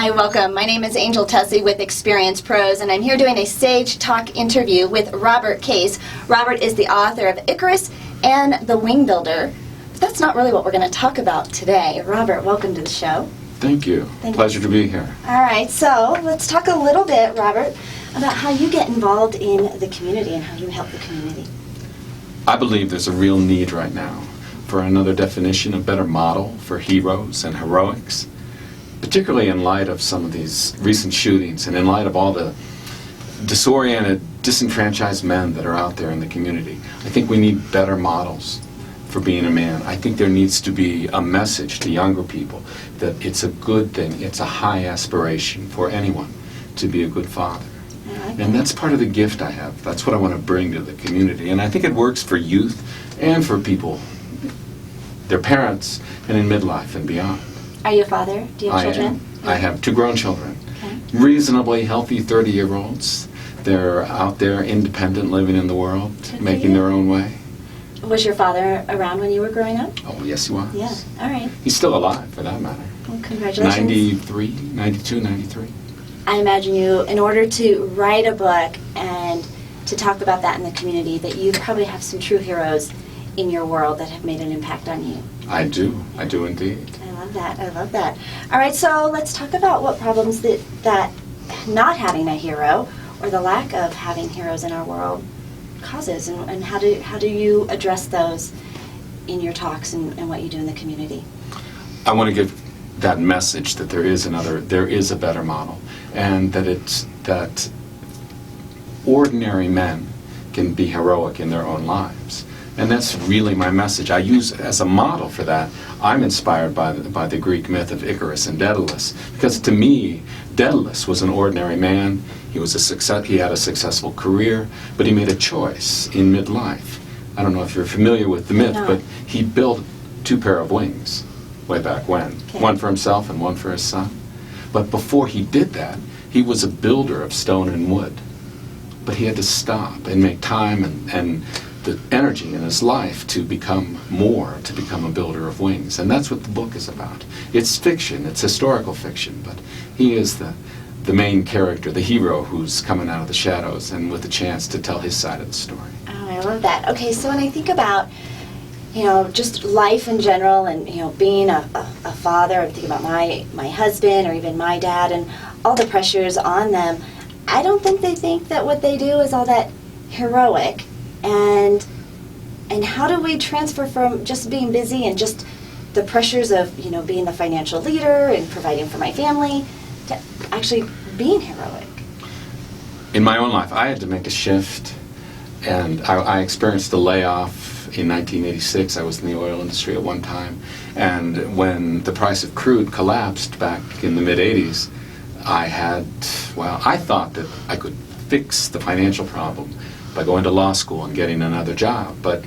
Hi, welcome. My name is Angel Tessie with Experience Pros, and I'm here doing a Sage Talk interview with Robert Case. Robert is the author of Icarus and The Wing Builder. But that's not really what we're going to talk about today. Robert, welcome to the show. Thank you. Pleasure to be here. All right, so let's talk a little bit, Robert, about how you get involved in the community and how you help the community. I believe there's a real need right now for another definition, a better model for heroes and heroics, particularly in light of some of these recent shootings and in light of all the disoriented, disenfranchised men that are out there in the community. I think we need better models for being a man. I think there needs to be a message to younger people that it's a good thing, it's a high aspiration for anyone to be a good father. And that's part of the gift I have. That's what I want to bring to the community. And I think it works for youth and for people, their parents, and in midlife and beyond. Are you a father? Do you have children? I have 2 grown children. Okay. Reasonably healthy 30-year-olds. They're out there independent, living in the world, making their own way. Was your father around when you were growing up? Oh, yes, he was. Yeah, all right. He's still alive, for that matter. Well, congratulations. 93, 92, 93. I imagine you, in order to write a book and to talk about that in the community, that you probably have some true heroes in your world that have made an impact on you. I do indeed. I love that, I love that. All right, so let's talk about what problems that not having a hero or the lack of having heroes in our world causes, and how do you address those in your talks and what you do in the community? I want to give that message that there is a better model, and that ordinary men can be heroic in their own lives. And that's really my message. I use as a model for that. I'm inspired by the Greek myth of Icarus and Daedalus, because to me, Daedalus was an ordinary man. He had a successful career, but he made a choice in midlife. I don't know if you're familiar with the myth, but he built 2 pair of wings way back when. Okay. One for himself and one for his son. But before he did that, he was a builder of stone and wood. But he had to stop and make time and the energy in his life to become a builder of wings. And that's what the book is about. It's fiction, it's historical fiction, but he is the main character, the hero who's coming out of the shadows and with a chance to tell his side of the story. Oh, I love that. Okay, so when I think about, just life in general and, being a father, I think about my husband or even my dad and all the pressures on them, I don't think they think that what they do is all that heroic. And how do we transfer from just being busy and just the pressures of, being the financial leader and providing for my family to actually being heroic? In my own life, I had to make a shift, and I experienced a layoff in 1986. I was in the oil industry at one time, and when the price of crude collapsed back in the mid-'80s, I thought that I could fix the financial problem by going to law school and getting another job, but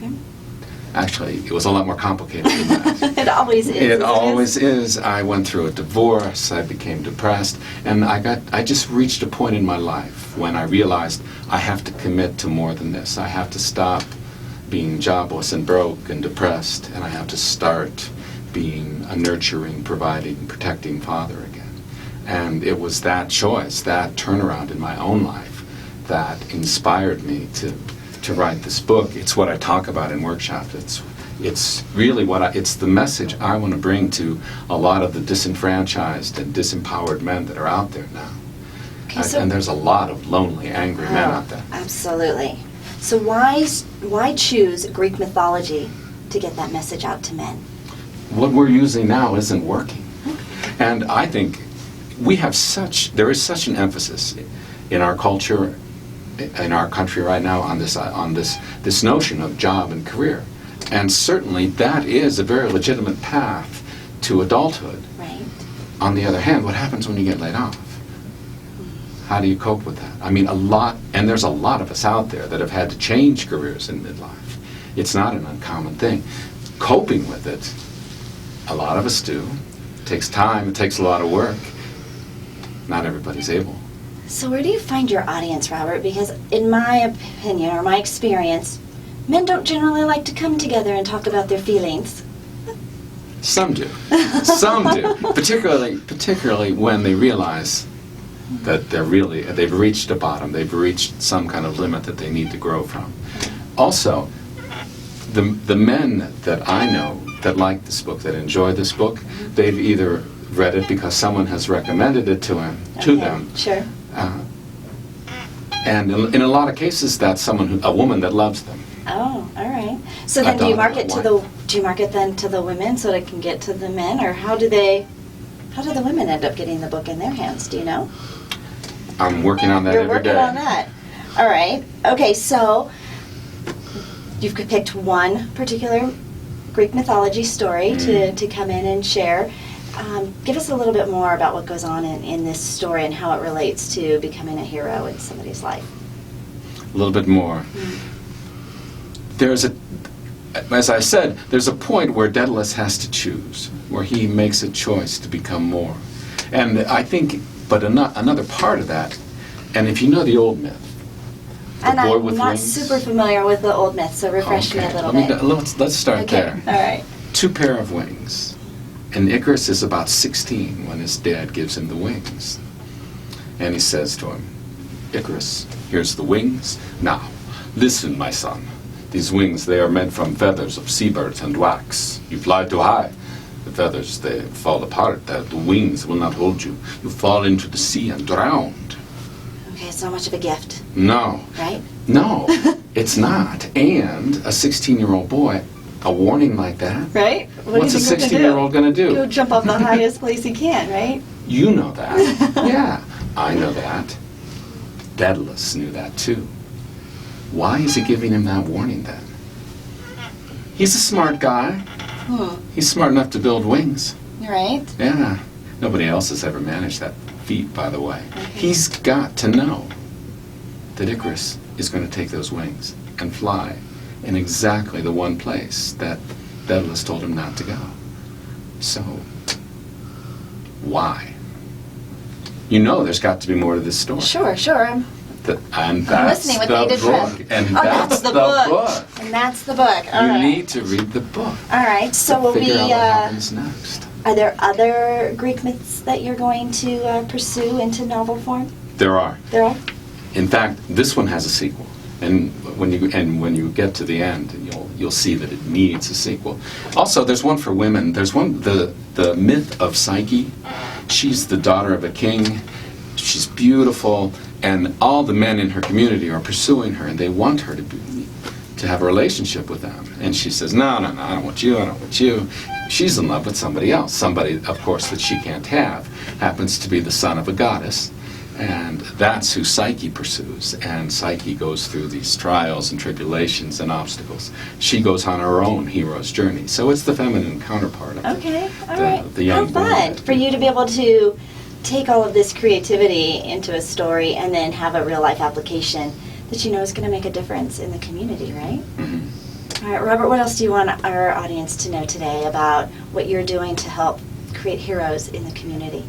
actually it was a lot more complicated than that. It always is. It always is. I went through a divorce, I became depressed, and I just reached a point in my life when I realized I have to commit to more than this. I have to stop being jobless and broke and depressed, and I have to start being a nurturing, providing, protecting father again. And it was that choice, that turnaround in my own life, that inspired me to write this book. It's what I talk about in workshops. It's really it's the message I want to bring to a lot of the disenfranchised and disempowered men that are out there now. Okay, and there's a lot of lonely, angry men out there. Absolutely. So why choose Greek mythology to get that message out to men? What we're using now isn't working. And I think there is such an emphasis in our culture, in our country right now, on this notion of job and career. And certainly that is a very legitimate path to adulthood. Right. On the other hand, what happens when you get laid off? How do you cope with that? I mean, there's a lot of us out there that have had to change careers in midlife. It's not an uncommon thing. Coping with it, a lot of us do. It takes time, it takes a lot of work. Not everybody's able. So where do you find your audience, Robert? Because in my opinion, or my experience, men don't generally like to come together and talk about their feelings. Some do. Some do. Particularly when they realize that they've reached a bottom, they've reached some kind of limit that they need to grow from. Also, the men that I know that like this book, that enjoy this book, they've either read it because someone has recommended it to them. Sure. And in a lot of cases, that's a woman that loves them. Oh, all right. So then, do you market then to the women so it can get to the men, or how do the women end up getting the book in their hands? Do you know? I'm working on that every day. You're working on that. All right. Okay. So you've picked one particular Greek mythology story to come in and share. Give us a little bit more about what goes on in this story and how it relates to becoming a hero in somebody's life. A little bit more. As I said, there's a point where Daedalus has to choose, where he makes a choice to become more. And I think, but another part of that, and if you know the old myth, And boy I'm with not wings. super familiar with the old myth, so refresh me a little bit. Let's start there. All right. 2 pair of wings. And Icarus is about 16 when his dad gives him the wings. And he says to him, Icarus, here's the wings. Now, listen, my son. These wings, they are made from feathers of seabirds and wax. You fly too high. The feathers, they fall apart. The wings will not hold you. You fall into the sea and drowned. Okay, it's not much of a gift, No. right? No, it's not. And a 16-year-old boy, a warning like that, Right? what's a 16-year-old going to do? Go jump off the highest place he can, right? You know that. Yeah, I know that. Daedalus knew that too. Why is he giving him that warning then? He's a smart guy. He's smart enough to build wings. Right? Yeah. Nobody else has ever managed that feat, by the way. He's got to know that Icarus is going to take those wings and fly in exactly the one place that Daedalus told him not to go. So, why? You know there's got to be more to this story. Sure. And that's listening with the bated book. breath. And Oh, that's the book. And that's the book. All You right. need to read the book. All right. So to will figure we? out what happens next. Are there other Greek myths that you're going to pursue into novel form? There are. There are. In fact, this one has a sequel, and when you get to the end, you'll see that it needs a sequel. Also, there's one for women. There's one, the myth of Psyche. She's the daughter of a king. She's beautiful, and all the men in her community are pursuing her, and they want her to have a relationship with them. And she says, no, I don't want you. I don't want you. She's in love with somebody else. Somebody, of course, that she can't have. Happens to be the son of a goddess. And that's who Psyche pursues. And Psyche goes through these trials and tribulations and obstacles. She goes on her own hero's journey. So it's the feminine counterpart of Okay. All right. the young How boy. fun for you to be able to take all of this creativity into a story and then have a real life application that you know is going to make a difference in the community, right? Mhm. All right, Robert, what else do you want our audience to know today about what you're doing to help create heroes in the community?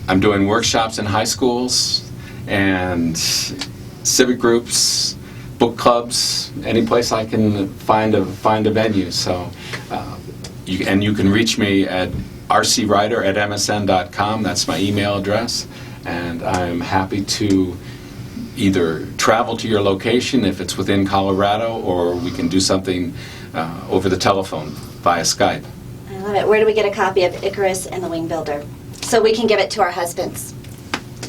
I'm doing workshops in high schools and civic groups, book clubs, any place I can find a venue. So you can reach me at rcwriter@msn.com. That's my email address, and I'm happy to either travel to your location if it's within Colorado, or we can do something over the telephone via Skype. I love it. Where do we get a copy of Icarus and the Wing Builder so we can give it to our husbands?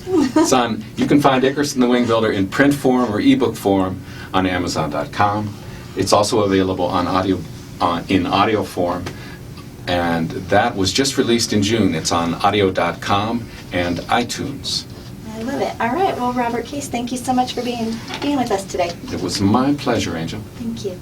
You can find Icarus and the Wing Builder in print form or ebook form on Amazon.com. It's also available in audio form, and that was just released in June. It's on audio.com and iTunes. I love it. All right. Well, Robert Case, thank you so much for being with us today. It was my pleasure, Angel. Thank you.